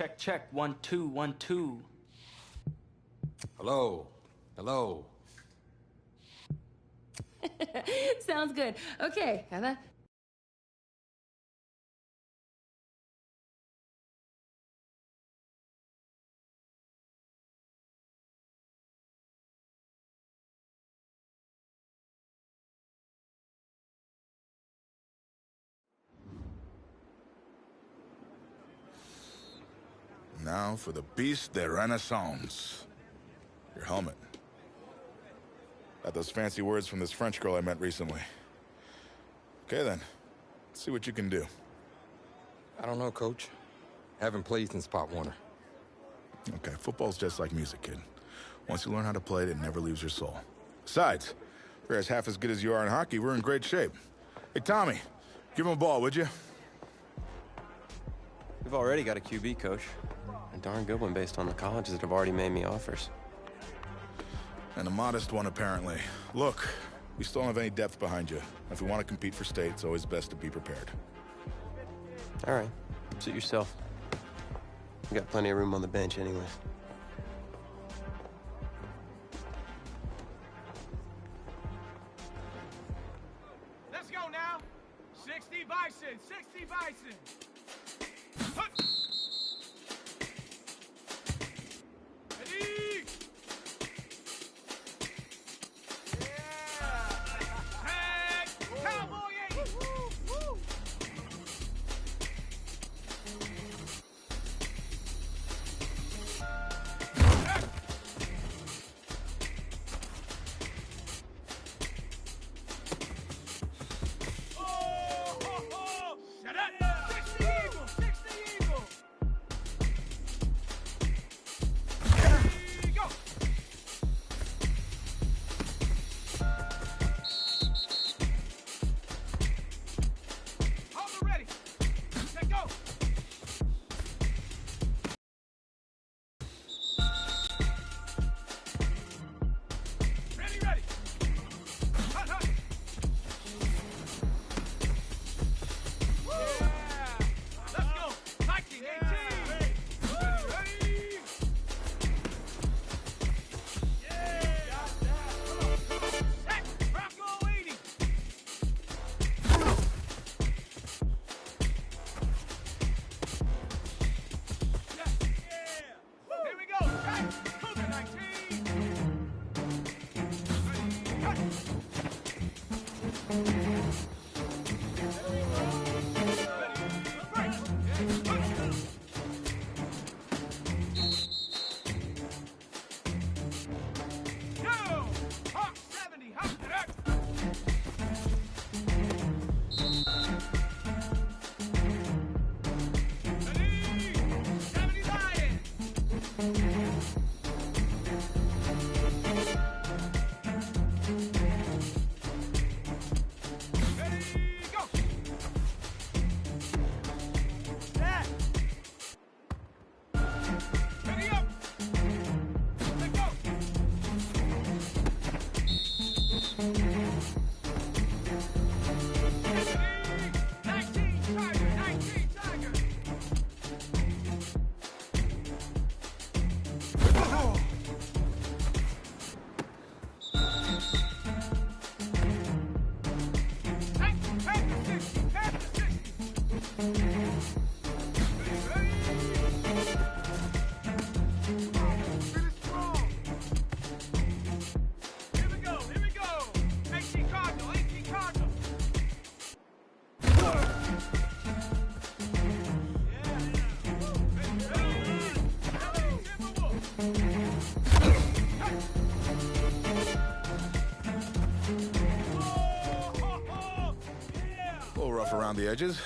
Check, check. 1 2 1 2. Hello. Hello. Sounds good. Okay, Heather. Now for the piece de renaissance. Your helmet. Got those fancy words from this French girl I met recently. Okay then, let's see what you can do. I don't know, Coach. Haven't played since Pop Warner. Okay, football's just like music, kid. Once you learn how to play it, it never leaves your soul. Besides, if you're as half as good as you are in hockey, we're in great shape. Hey, Tommy, give him a ball, would you? We've already got a QB, Coach. A darn good one based on the colleges that have already made me offers. And a modest one, apparently. Look, we still don't have any depth behind you. If we want to compete for state, it's always best to be prepared. All right. Suit yourself. We got plenty of room on the bench anyway. Let's go now. 60 Bison, 60 Bison. Ready? Yeah. Tag, Cowboy 80. Shut up! 60 Eagle! 60 Eagle! Ready, go! Hold it ready! Let go! Ready, ready! Hut, hut! Yeah! Let's go! Viking 18! Ready? Yeah! Set! Bronco 80! Yeah! Here we go! Right! Cougar 19! Ready? Cut! Hawk 70, Hawk direct. Ready? 70 Lion. Ready, go. Set. Ready up. Let go. Ready? 19 Tiger, 19 Tiger. Panther 60, Panther 60. Ready? Come on, finish strong. Here we go, here we go. 18 Cardinal, 18 Cardinal. A little rough around the edges.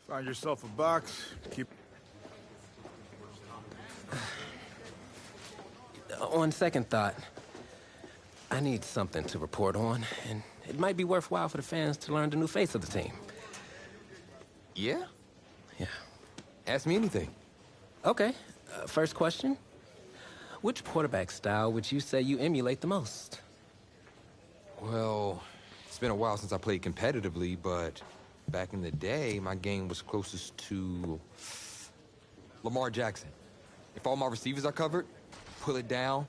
Find yourself a box. Keep. On second thought, I need something to report on, and it might be worthwhile for the fans to learn the new face of the team. Yeah? Yeah. Ask me anything. Okay, first question. Which quarterback style would you say you emulate the most? Well, it's been a while since I played competitively, but back in the day, my game was closest to Lamar Jackson. If all my receivers are covered, pull it down.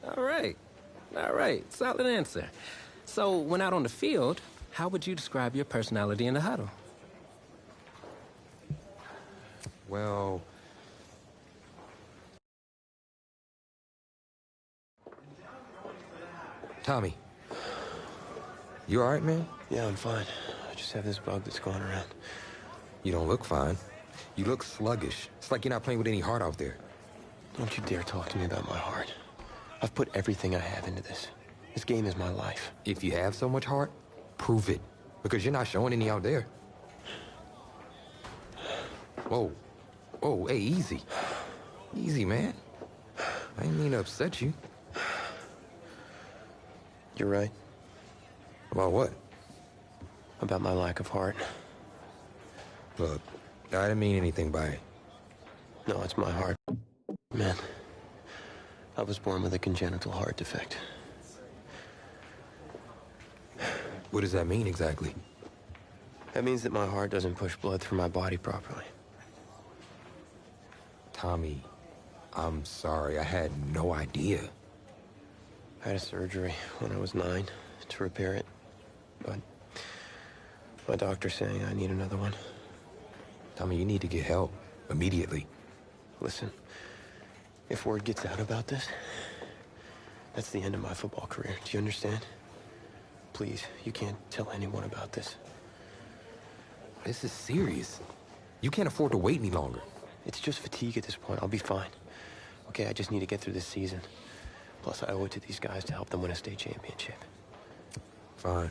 All right. All right. Solid answer. So, when out on the field, how would you describe your personality in the huddle? Well, Tommy, you all right, man? Yeah, I'm fine. I just have this bug that's going around. You don't look fine. You look sluggish. It's like you're not playing with any heart out there. Don't you dare talk to me about my heart. I've put everything I have into this. This game is my life. If you have so much heart, prove it. Because you're not showing any out there. Whoa. Whoa, hey, easy. Easy, man. I didn't mean to upset you. You're right. About what? About my lack of heart. Look, I didn't mean anything by it. No, it's my heart. Man, I was born with a congenital heart defect. What does that mean exactly? That means that my heart doesn't push blood through my body properly. Tommy, I'm sorry. I had no idea. I had a surgery when I was 9 to repair it, but my doctor's saying I need another one. Tommy, you need to get help immediately. Listen, if word gets out about this, that's the end of my football career. Do you understand? Please, you can't tell anyone about this. This is serious. You can't afford to wait any longer. It's just fatigue at this point. I'll be fine. Okay, I just need to get through this season. Plus, I owe it to these guys to help them win a state championship. Fine.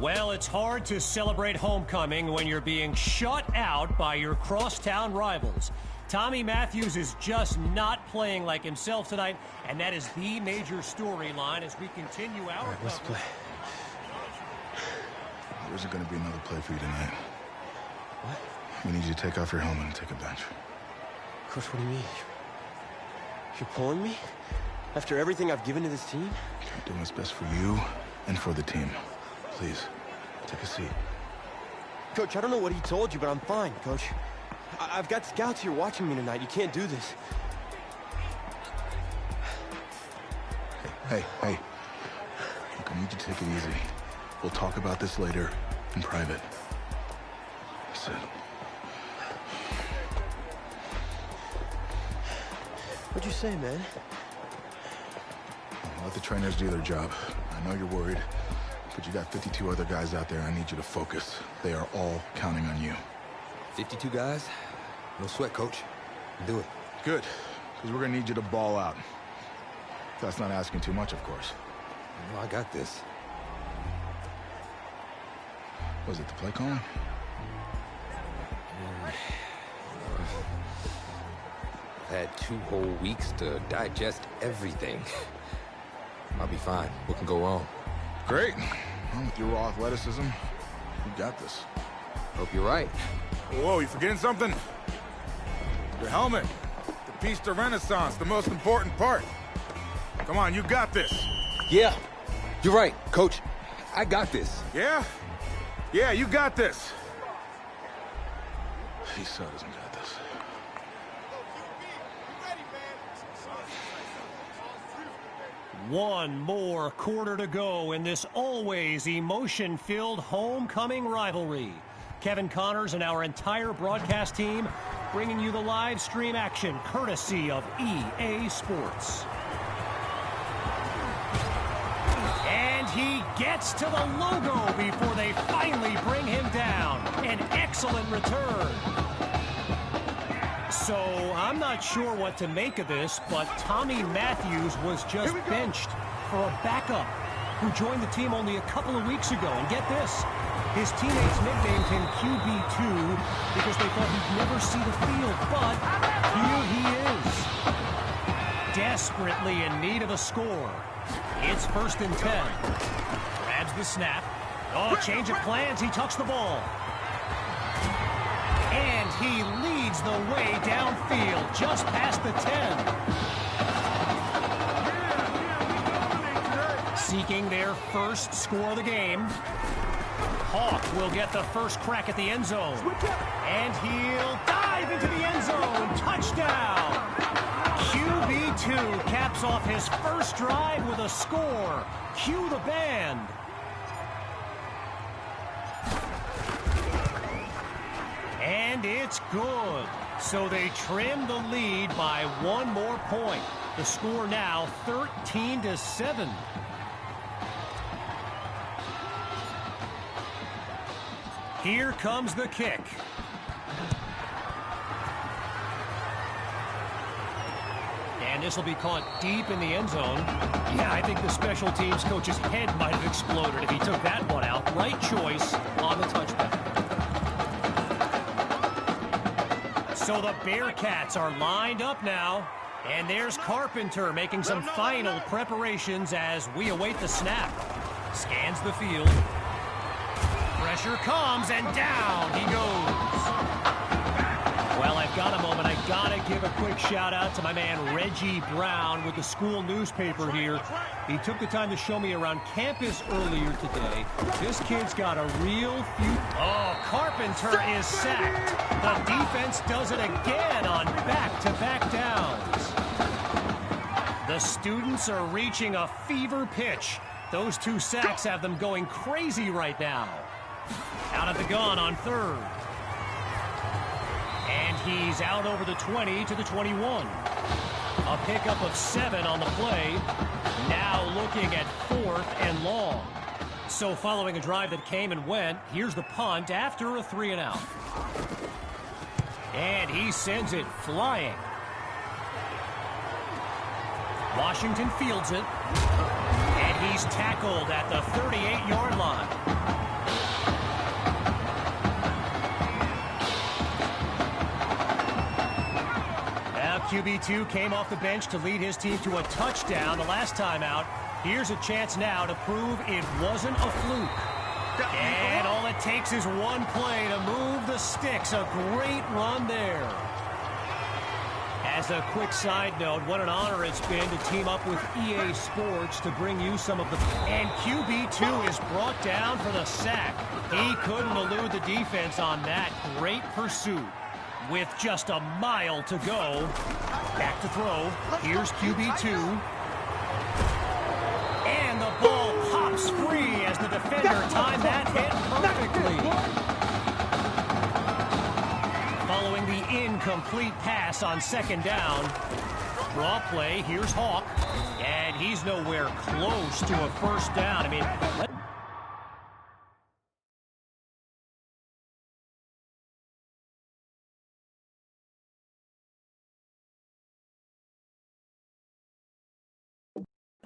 Well, it's hard to celebrate homecoming when you're being shut out by your crosstown rivals. Tommy Matthews is just not playing like himself tonight, and that is the major storyline as we continue our All right, let's play. There isn't going to be another play for you tonight. What? We need you to take off your helmet and take a bench. Coach, what do you mean? You're pulling me? After everything I've given to this team? I'm doing what's best for you and for the team. Please, take a seat. Coach, I don't know what he told you, but I'm fine, Coach. I've got scouts here watching me tonight. You can't do this. Hey. Look, I need you to take it easy. We'll talk about this later in private. That's it. What'd you say, man? Let the trainers do their job. I know you're worried, but you got 52 other guys out there. I need you to focus. They are all counting on you. 52 guys? No sweat, coach. Do it. Good, because we're gonna need you to ball out. That's not asking too much, of course. No, I got this. Was it the play calling? I've had 2 whole weeks to digest everything. I'll be fine. What can go wrong? Great. Well, with your raw athleticism, you got this. Hope you're right. Whoa, you forgetting something? Your helmet. The piece de renaissance, the most important part. Come on, you got this. Yeah, you're right, coach. I got this. Yeah? Yeah, you got this. He so doesn't got this. One more quarter to go in this always emotion-filled homecoming rivalry. Kevin Connors and our entire broadcast team bringing you the live stream action courtesy of EA Sports. And he gets to the logo before they finally bring him down. An excellent return. So, I'm not sure what to make of this, but Tommy Matthews was just benched for a backup. who joined the team only a couple of weeks ago. And get this, his teammates nicknamed him QB2 because they thought he'd never see the field. But here he is, desperately in need of a score. It's 1st and 10. Grabs the snap. Oh, change of plans. He tucks the ball. And he leads the way downfield, just past the 10. Seeking their first score of the game. Hawk will get the first crack at the end zone. And he'll dive into the end zone. Touchdown! QB2 caps off his first drive with a score. Cue the band. And it's good. So they trim the lead by 1 more point. The score now 13-7. Here comes the kick. And this will be caught deep in the end zone. Yeah, I think the special teams coach's head might have exploded if he took that one out. Right choice on the touchback. So the Bearcats are lined up now. And there's Carpenter making some final preparations as we await the snap. Scans the field. Pressure comes, and down he goes. Well, I've got a moment. I gotta give a quick shout-out to my man Reggie Brown with the school newspaper here. He took the time to show me around campus earlier today. This kid's got a real few... Oh, Carpenter is sacked. The defense does it again on back-to-back downs. The students are reaching a fever pitch. Those 2 sacks have them going crazy right now. Out of the gun on 3rd. And he's out over the 20 to the 21. A pickup of 7 on the play. Now looking at 4th and long. So following a drive that came and went, here's the punt after a 3-and-out. And he sends it flying. Washington fields it. And he's tackled at the 38-yard line. QB2 came off the bench to lead his team to a touchdown the last time out. Here's a chance now to prove it wasn't a fluke. And all it takes is 1 play to move the sticks. A great run there. As a quick side note, what an honor it's been to team up with EA Sports to bring you some of the... And QB2 is brought down for the sack. He couldn't elude the defense on that great pursuit. With just a mile to go. Back to throw. Here's QB2. And the ball pops free as the defender timed that hit perfectly. Following the incomplete pass on 2nd down. Draw play. Here's Hawk. And he's nowhere close to a first down. I mean...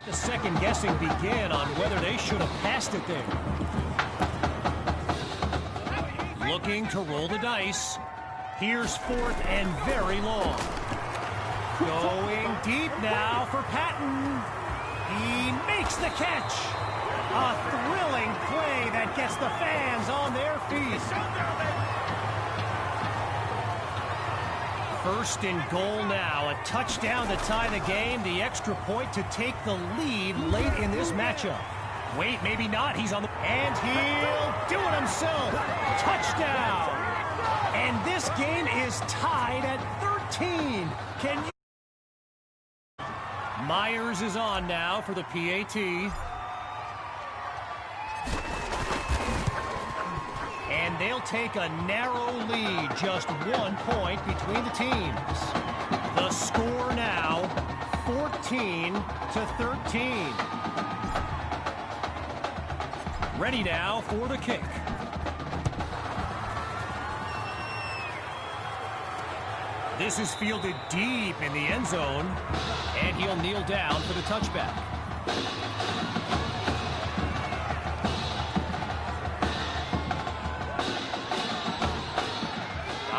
The second guessing begin on whether they should have passed it there. Looking to roll the dice. Here's 4th and very long. Going deep now for Patton. He makes the catch. A thrilling play that gets the fans on their feet. 1st and goal now. A touchdown to tie the game. The extra point to take the lead late in this matchup. Wait, maybe not. He's on the... And he'll do it himself. Touchdown. And this game is tied at 13. Can you... Myers is on now for the PAT. And they'll take a narrow lead, just 1 point between the teams. The score now, 14-13. Ready now for the kick. This is fielded deep in the end zone, and he'll kneel down for the touchback.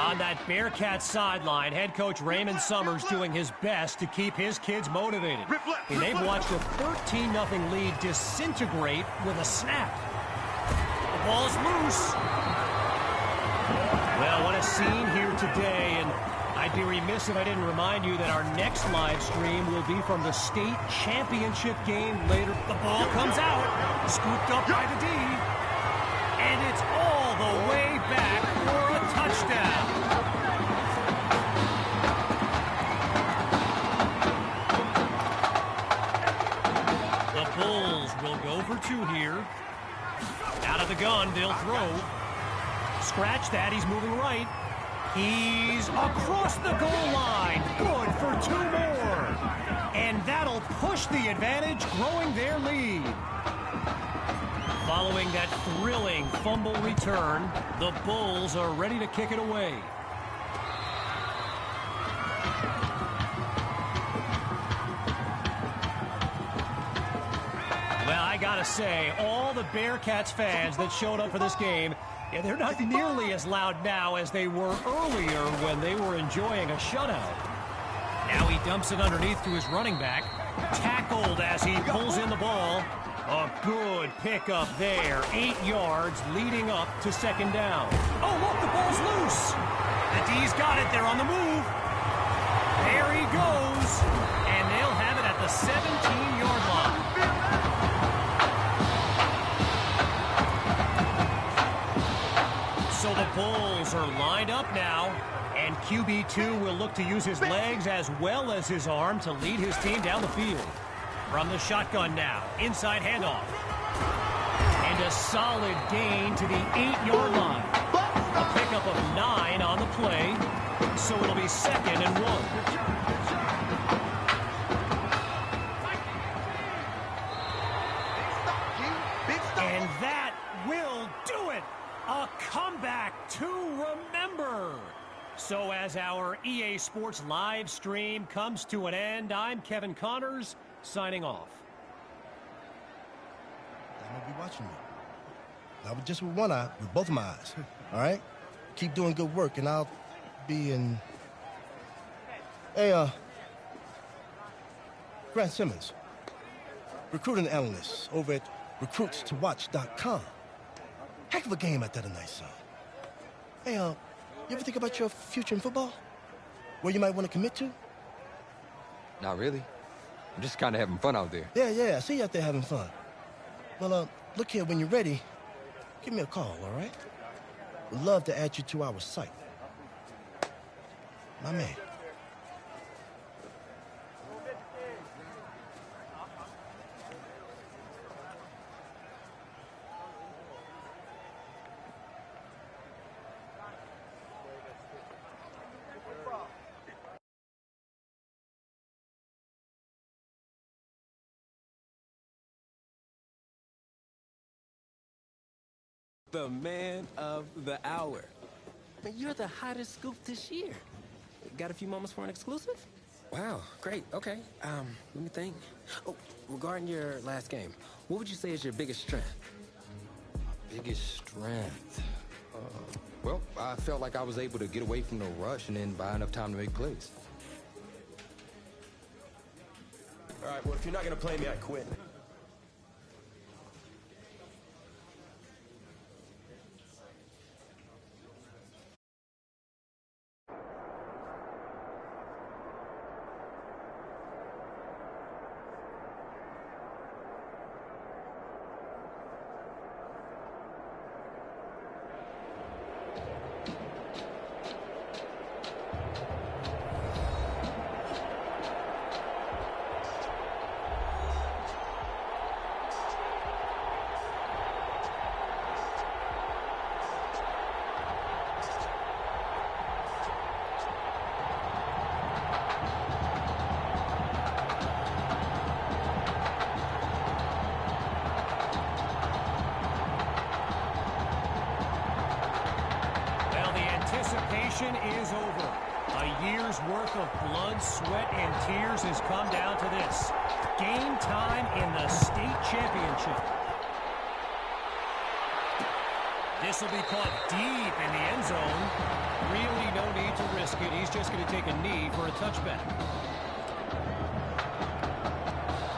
On that Bearcats sideline, head coach Raymond Summers doing his best to keep his kids motivated. And they've watched a 13-0 lead disintegrate with a snap. The ball's loose. Well, what a scene here today, and I'd be remiss if I didn't remind you that our next live stream will be from the state championship game later. The ball comes out, scooped up by the D, and it's all the way back for a touchdown. The Bulls will go for 2 here. Out of the gun, they'll throw. Scratch that, he's moving right. He's across the goal line. Good for 2 more. And that'll push the advantage, growing their lead. Following that thrilling fumble return, the Bulls are ready to kick it away. Well, I gotta say, all the Bearcats fans that showed up for this game, yeah, they're not nearly as loud now as they were earlier when they were enjoying a shutout. Now he dumps it underneath to his running back. Tackled as he pulls in the ball. A good pickup there. 8 yards leading up to second down. Oh, look, the ball's loose. The D's got it. They're on the move. There he goes. And they'll have it at the 17-yard line. So the Bulls are lined up now, and QB2 will look to use his legs as well as his arm to lead his team down the field. From the shotgun now, inside handoff. And a solid gain to the 8-yard line. A pickup of 9 on the play, so it'll be 2nd and 1. And that will do it. A comeback to remember. So as our EA Sports live stream comes to an end, I'm Kevin Connors, signing off. I'm going to be watching you. Not just with one eye, with both of my eyes. All right? Keep doing good work, and I'll be in... Hey, Grant Simmons, recruiting analyst over at recruitstowatch.com. Heck of a game at that tonight, son. Hey, you ever think about your future in football? Where you might want to commit to? Not really. I'm just kind of having fun out there. Yeah, I see you out there having fun. Well, look here, when you're ready, give me a call, all right? Would love to add you to our site. My man. The man of the hour. You're the hottest scoop this year. Got a few moments for an exclusive? Wow, great, okay. Let me think. Oh, regarding your last game, what would you say is your biggest strength? Biggest strength? Well, I felt like I was able to get away from the rush and then buy enough time to make plays. All right, well, if you're not going to play me, I quit. Is over. A year's worth of blood, sweat, and tears has come down to this. Game time in the state championship. This will be caught deep in the end zone. Really no need to risk it. He's just going to take a knee for a touchback.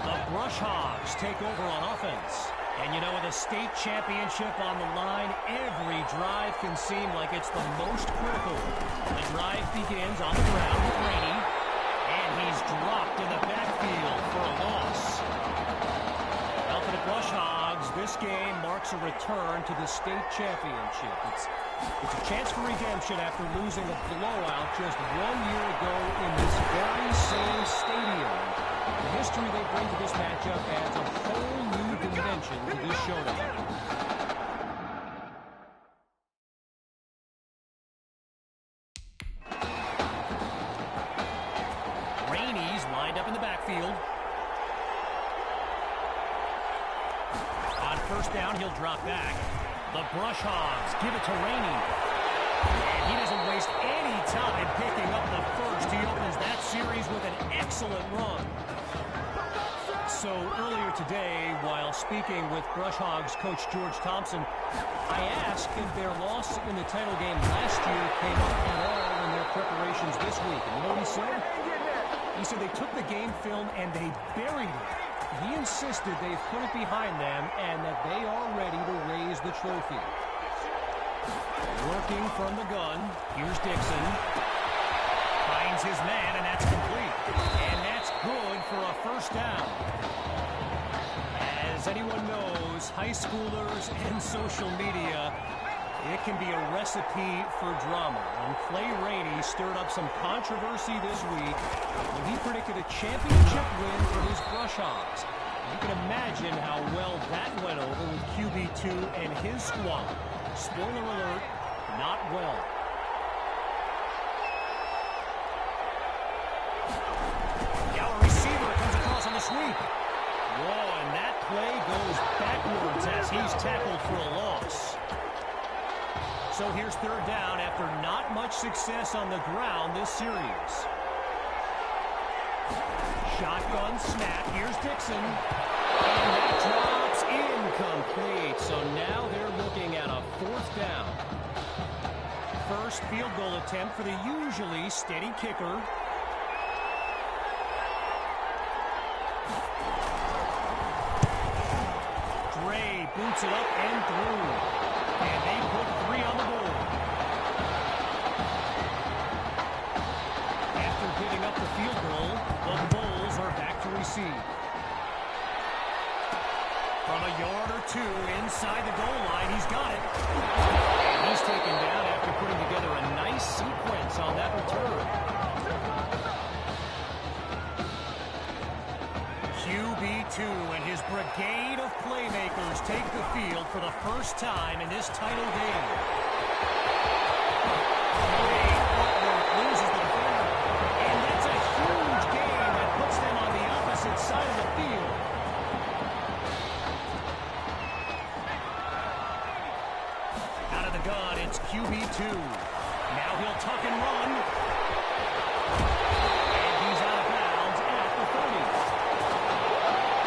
The Brush Hogs take over on offense. And, you know, with a state championship on the line, every drive can seem like it's the most critical. The drive begins on the ground with Rainey. And he's dropped in the backfield for a loss. Now for the Brush Hogs, this game marks a return to the state championship. It's a chance for redemption after losing a blowout just 1 year ago in this very same stadium. The history they bring to this matchup adds a whole new dimension to this showdown. Rainey's lined up in the backfield. On first down, he'll drop back. The Brush Hogs give it to Rainey. And he doesn't waste any time picking up the first. He opens that series with an excellent run. So earlier today, while speaking with Brush Hogs coach George Thompson, I asked if their loss in the title game last year came up at all in their preparations this week. And you know what he said? He said they took the game film and they buried it. He insisted they've put it behind them and that they are ready to raise the trophy. Working from the gun, here's Dixon. Finds his man, and that's complete. And that's good for a first down. As anyone knows, high schoolers and social media, it can be a recipe for drama. And Clay Rainey stirred up some controversy this week when he predicted a championship win for his Brush Hogs. You can imagine how well that went over with QB2 and his squad. Spoiler alert, not well. Now a receiver comes across on the sweep. Whoa, and that play goes backwards as he's tackled for a loss. So here's third down after not much success on the ground this series. Shotgun snap. Here's Dixon. And that drops incomplete. So now they're looking at a fourth down. First field goal attempt for the usually steady kicker. Dre boots it up and through. And they put 3 on the board. After giving up the field goal, the Bulls are back to receive. From a yard or two inside the goal line, he's got it. And he's taken down after putting together a nice sequence on that return. QB2 and his brigade of playmakers take the field for the first time in this title game. Great footwork, loses the defender. And that's a huge gain that puts them on the opposite side of the field. Out of the gun, it's QB2. Now he'll tuck and run. And he's out of bounds at the 30.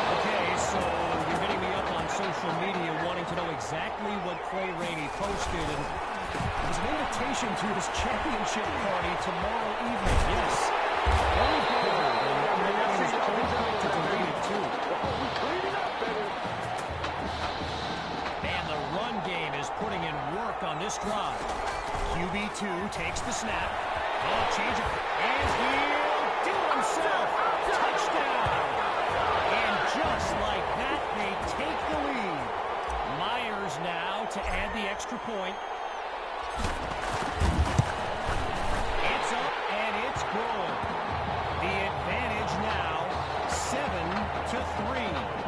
Okay, so you're hitting me up on social media wanting to know exactly what Clay Rainey posted. And it was an invitation to his championship party tomorrow evening. Yes. Very good. And everyone is quick to delete it, too. Man, the run game is putting in work on this drive. QB2 takes the snap. Oh, change it. And he'll do himself. Touchdown. And just like that, they take the lead. Myers now to add the extra point. It's up and it's good. The advantage now 7-3.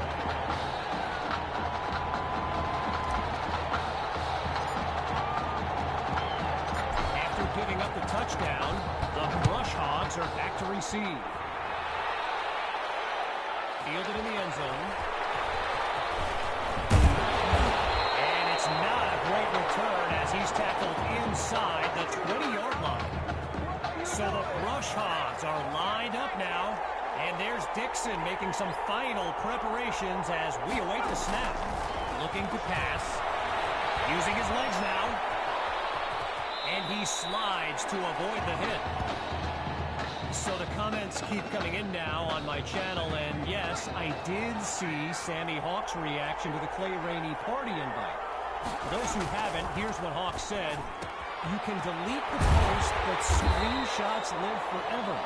Giving up the touchdown, the Brush Hogs are back to receive. Fielded in the end zone. And it's not a great return as he's tackled inside the 20-yard line. So the Brush Hogs are lined up now. And there's Dixon making some final preparations as we await the snap. Looking to pass. Using his legs slides to avoid the hit. So the comments keep coming in now on my channel, and yes, I did see Sammy Hawk's reaction to the Clay Rainey party invite. For those who haven't, here's what Hawk said. You can delete the post, but screenshots live forever.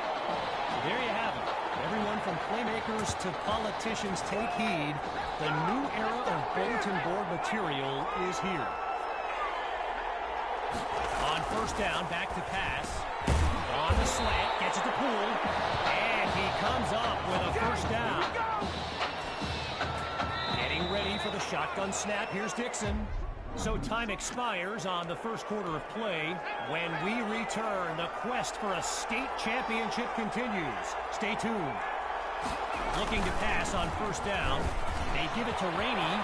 There you have it. Everyone from playmakers to politicians, take heed. The new era of bulletin board material is here. On first down, back to pass. On the slant, gets it to Poole. And he comes up with a first down. Getting ready for the shotgun snap. Here's Dixon. So time expires on the first quarter of play. When we return, the quest for a state championship continues. Stay tuned. Looking to pass on first down. They give it to Rainey.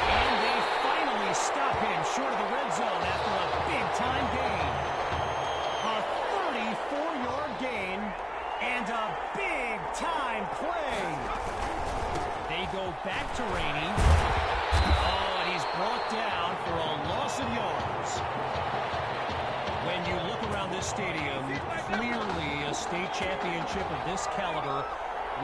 And they finally stop him short of the red zone after a big-time gain. A 34-yard gain and a big-time play. They go back to Rainey. Oh, and he's brought down for a loss of yards. When you look around this stadium, clearly a state championship of this caliber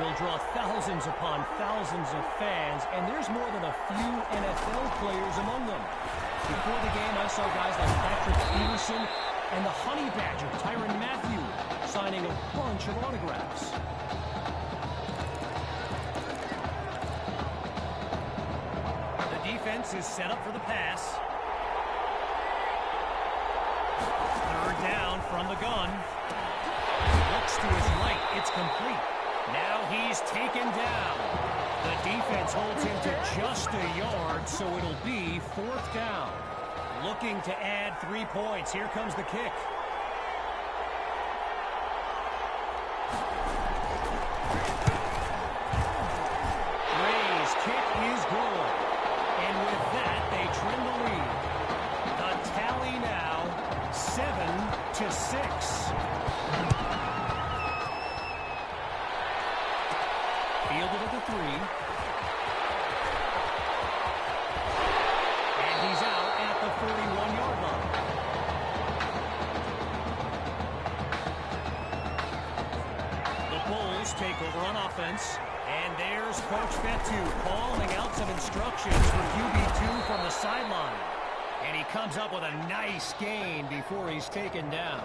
will draw thousands upon thousands of fans, and there's more than a few NFL players among them. Before the game, I saw guys like Patrick Peterson and the Honey Badger, Tyrann Mathieu, signing a bunch of autographs. Defense is set up for the pass. Third down from the gun. Looks to his right. It's complete. Now he's taken down. The defense holds him to just a yard, so it'll be fourth down. Looking to add 3 points. Here comes the kick. Ray's kick is good. And with that, they trim the lead. The tally now, 7-6. Fielded at the 3. And he's out at the 41-yard line. The Bulls take over on offense. And there's Coach Betu calling out some instructions for QB2 from the sideline. And he comes up with a nice gain before he's taken down.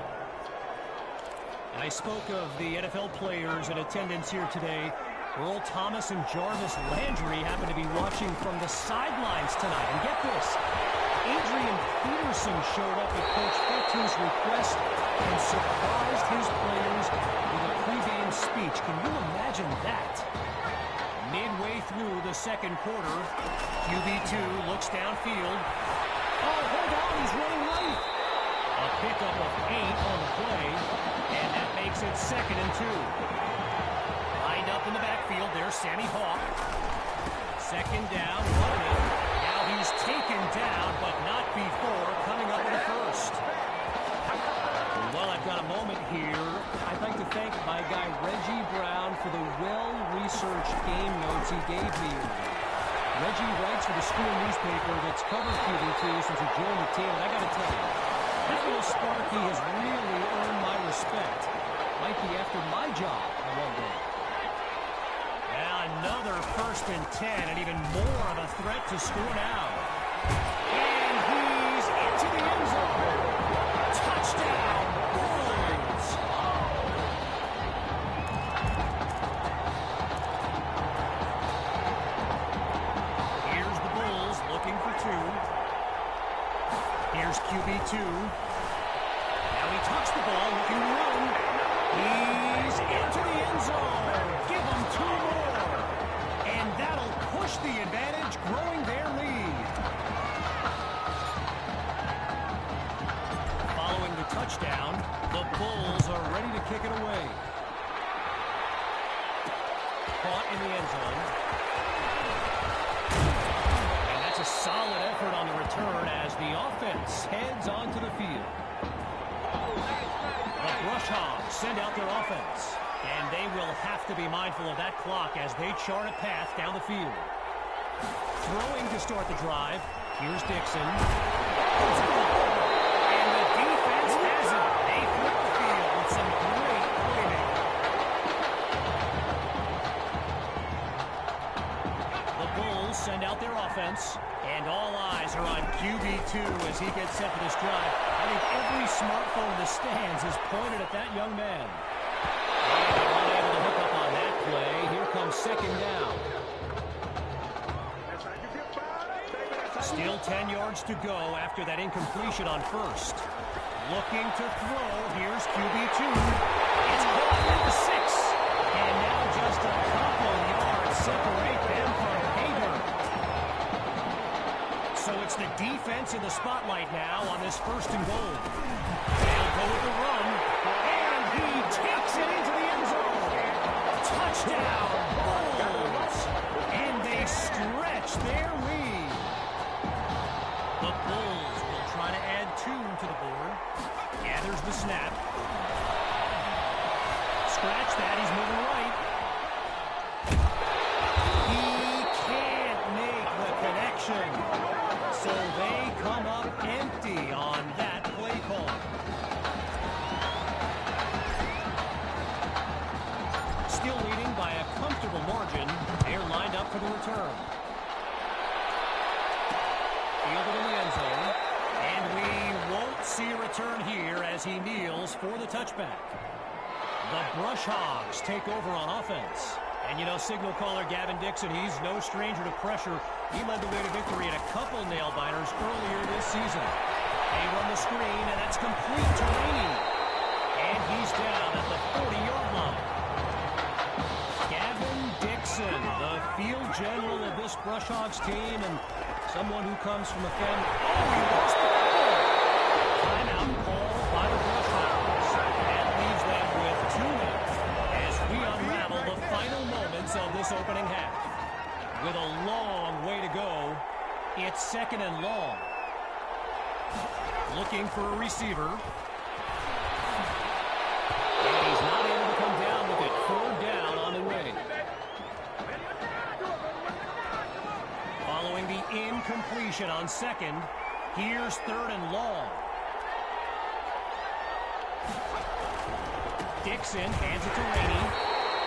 And I spoke of the NFL players in attendance here today. Earl Thomas and Jarvis Landry happen to be watching from the sidelines tonight. And get this, Adrian Peterson showed up at Coach Betu's request and surprised his players with a pregame speech. Can you imagine that? Midway through the second quarter, QB2 looks downfield. Oh, hold on, he's running right. A pickup of 8 on the play, and that makes it 2nd and 2. Lined up in the backfield, there's Sammy Hawk. Second down, running. Now he's taken down, but not before coming up with the first. Well, I've got a moment here. I'd like to thank my guy Reggie Brown for the well-researched game notes he gave me. Reggie writes for the school newspaper that's covered QB2 since he joined the team, and I got to tell you, that little Sparky has really earned my respect. Might be after my job one day. Now another 1st and 10, and even more of a threat to score now. And he's into the end zone. Touchdown! Here's QB2. Now he tucks the ball, looking to run. He's into the end zone. Give him 2 more. And that'll push the advantage, growing their lead. Following the touchdown, the Bulls are ready to kick it away. Caught in the end zone. A solid effort on the return as the offense heads onto the field. The Brush Hogs send out their offense, and they will have to be mindful of that clock as they chart a path down the field. Throwing to start the drive. Here's Dixon. And the defense has it. They flip the field with some great playmaking. The Bulls send out their offense, and all eyes are on QB2 as he gets set for this drive. I think every smartphone in the stands is pointed at that young man. And they're unable to hook up on that play. Here comes second down. Still 10 yards to go after that incompletion on first. Looking to throw. Here's QB2. It's caught at the 6. And now just a couple yards separate them from Hager. So it's the defense in the spotlight now on this first and goal. They'll go with the run. And he takes it into the end zone. Touchdown, Bulls. And they stretch their lead. The Bulls will try to add 2 to the board. Gathers the snap. Scratch that. He's moving right. He can't make the connection. So they come up empty on that play call. Still leading by a comfortable margin. They're lined up for the return. Fielded in the end zone. And we won't see a return here as he kneels for the touchback. The Brush Hogs take over on offense. And you know, signal caller Gavin Dixon, he's no stranger to pressure. He led the way to victory in a couple nail-biters earlier this season. They run the screen, and that's complete to Rainey. And he's down at the 40-yard line. Gavin Dixon, the field general of this Brush Hogs team, and someone who comes from a family. Oh, he lost the ball. Timeout called by the Brush Hogs. That leaves them with 2 men as we unravel the final moments of this opening half. With a long way to go, it's second and long. Looking for a receiver. And he's not able to come down with it. 4th down on the way. Following the incompletion on second, here's 3rd and long. Dixon hands it to Rainey,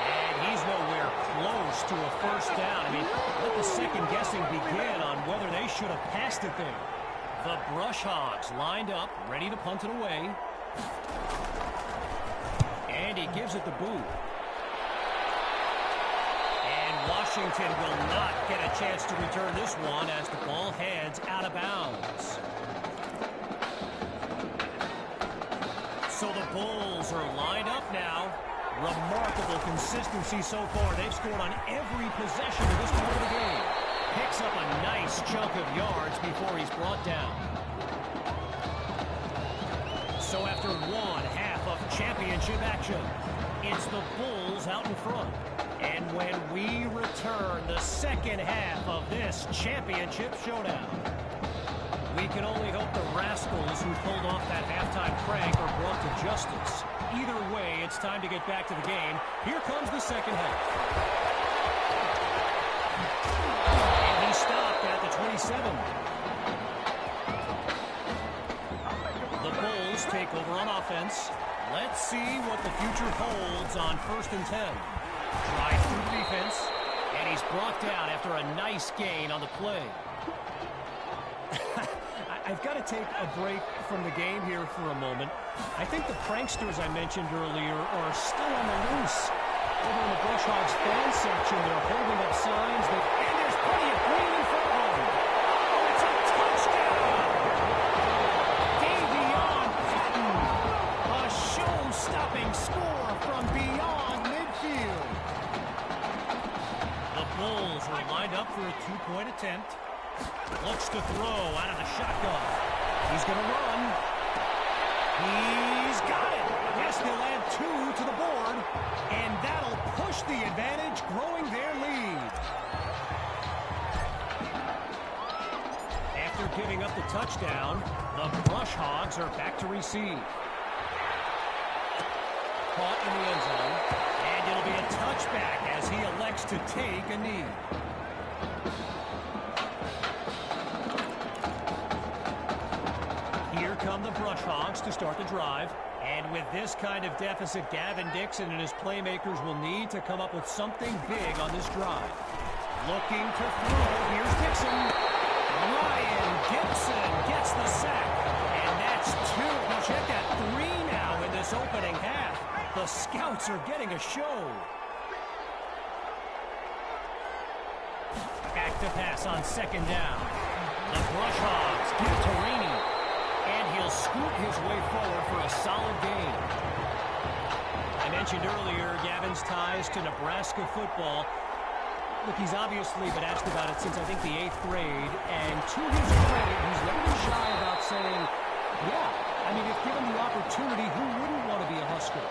and he's nowhere close to a 1st down. I mean, let the second guessing begin on whether they should have passed it there. The Brush Hogs lined up, ready to punt it away. And he gives it to Booth. Washington will not get a chance to return this one as the ball heads out of bounds. So the Bulls are lined up now. Remarkable consistency so far. They've scored on every possession of this part of the game. Picks up a nice chunk of yards before he's brought down. So after 1/2 of championship action, it's the Bulls out in front. And when we return the second half of this championship showdown, we can only hope the rascals who pulled off that halftime prank are brought to justice. Either way, it's time to get back to the game. Here comes the second half. And he stopped at the 27. The Bulls take over on offense. Let's see what the future holds on 1st and 10. Drive through defense, and he's brought down after a nice gain on the play. I've got to take a break from the game here for a moment. I think the pranksters I mentioned earlier are still on the loose. Over in the Brush Hogs fan section, they're holding up signs that, and there's plenty of green in front of them. Oh, it's a touchdown! Davion Patton, a show-stopping score from beyond midfield. The Bulls are lined up for a 2-point attempt. Looks to throw out of the shotgun. He's going to run. He's got it. Yes, they'll add 2 to the board. And that'll push the advantage, growing their lead. After giving up the touchdown, the Brush Hogs are back to receive. Caught in the end zone. And it'll be a touchback as he elects to take a knee. come the Brush Hogs to start the drive. And with this kind of deficit, Gavin Dixon and his playmakers will need to come up with something big on this drive. Looking to throw. Here's Dixon. Ryan Gibson gets the sack. And that's 2. Now check that, 3 now in this opening half. The Scouts are getting a show. Back to pass on second down. The Brush Hogs give to Rainey. And he'll scoot his way forward for a solid gain. I mentioned earlier Gavin's ties to Nebraska football. Look, he's obviously been asked about it since, I think, the 8th grade. And to his credit, he's never been shy about saying, yeah, I mean, if given the opportunity, who wouldn't want to be a Husker?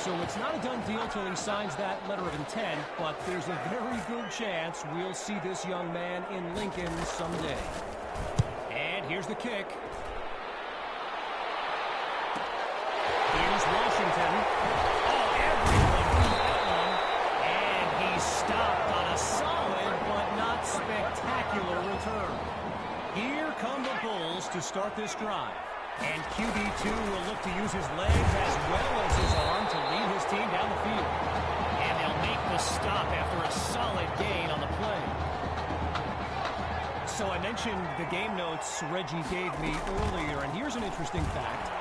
So it's not a done deal till he signs that letter of intent, but there's a very good chance we'll see this young man in Lincoln someday. And here's the kick. Here's Washington. Oh, everyone knew that one. And he's stopped on a solid but not spectacular return. Here come the Bulls to start this drive. And QB2 will look to use his legs as well as his arm to lead his team down the field. And they'll make the stop after a solid gain on the play. So I mentioned the game notes Reggie gave me earlier, and here's an interesting fact.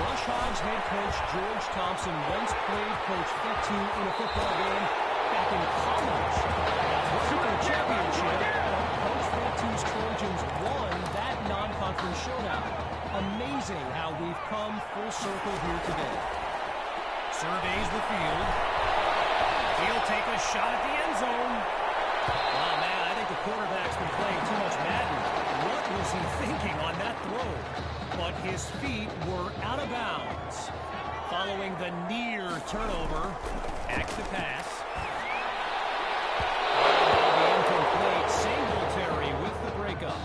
Brush Hogs head coach George Thompson once played Coach Fettu in a football game back in college. Now, it wasn't their championship, but Coach Fettu's Trojans won that non-conference showdown. Amazing how we've come full circle here today. Surveys the field. He'll take a shot at the end zone. Oh, man, I think the quarterback's been playing too much Madden. What was he thinking on that throw? But his feet were out of bounds. Following the near turnover, back to pass. The incomplete. Singletary with the breakup.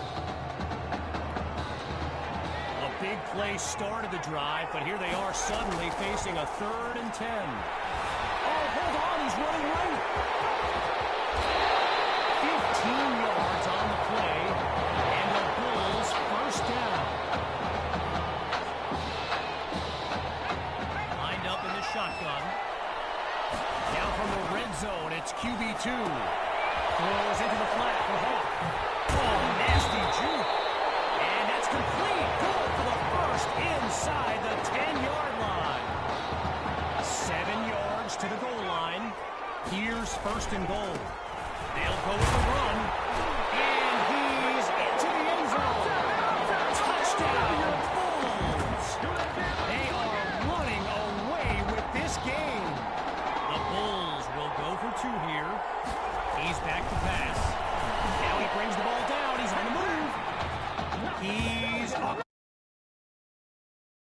A big play started the drive, but here they are suddenly facing a 3rd and 10. Oh, hold on, he's running right. 15 yards on the play, and the Bulls first down. Lined up in the shotgun. Now from the red zone, it's QB2. Throws into the flat for Hawk. Oh, nasty juke. And that's complete. Good for the first inside the 10-yard line. 7 yards to the goal line. Here's 1st and goal. They'll go with the run. And he's into the end zone. Touchdown, Bulls. They are running away with this game. The Bulls will go for 2 here. He's back to pass. Now he brings the ball